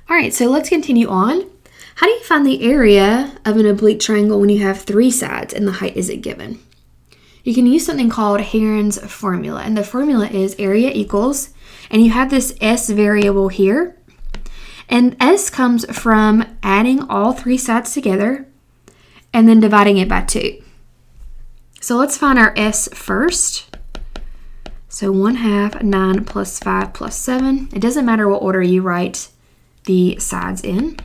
All right, so let's continue on. How do you find the area of an oblique triangle when you have 3 sides and the height isn't given? You can use something called Heron's formula, and the formula is area equals, and you have this S variable here, and S comes from adding all 3 sides together and then dividing it by 2. So let's find our S first. So 1/2 9 plus 5 plus 7. It doesn't matter what order you write the sides in.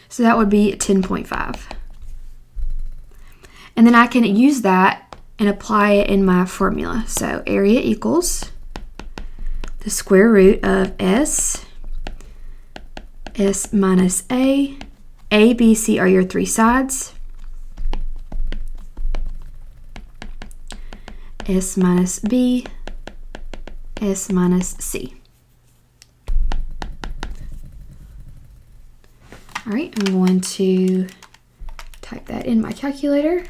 So that would be 10.5. And then I can use that and apply it in my formula. So area equals the square root of S minus A. A, B, C are your 3 sides. S minus B, S minus C. All right, I'm going to type that in my calculator.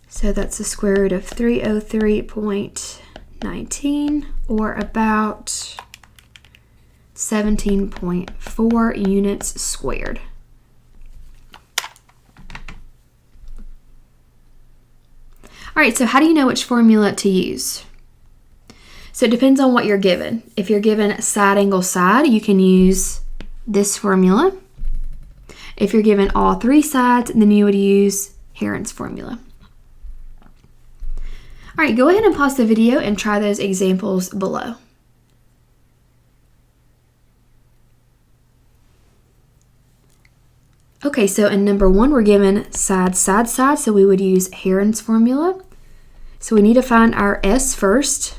So that's the square root of 303.19, or about 17.4 units squared. All right, so how do you know which formula to use? So it depends on what you're given. If you're given side angle side, you can use this formula. If you're given all 3 sides, then you would use Heron's formula. All right, go ahead and pause the video and try those examples below. Okay, so in number 1, we're given side, side, side, so we would use Heron's formula. So we need to find our S first.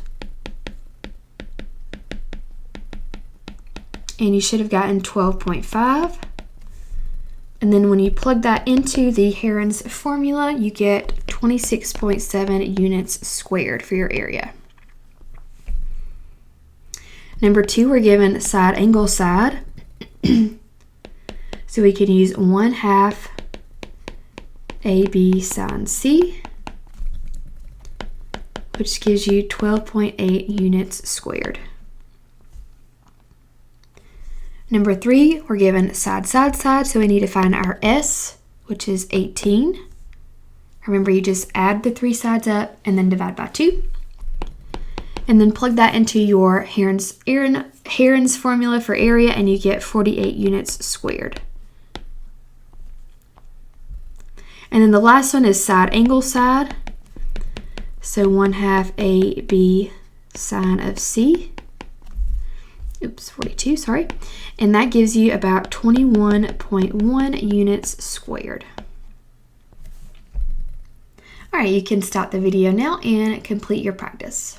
And you should have gotten 12.5. And then when you plug that into the Heron's formula, you get 26.7 units squared for your area. Number 2, we're given side angle side. So we can use 1/2 AB sine C, which gives you 12.8 units squared. Number 3, we're given side, side, side, so we need to find our S, which is 18. Remember, you just add the 3 sides up and then divide by 2. And then plug that into your Heron's formula for area, and you get 48 units squared. And then the last one is side angle side. So 1/2 AB sine of C. Oops, 42, sorry. And that gives you about 21.1 units squared. All right, you can stop the video now and complete your practice.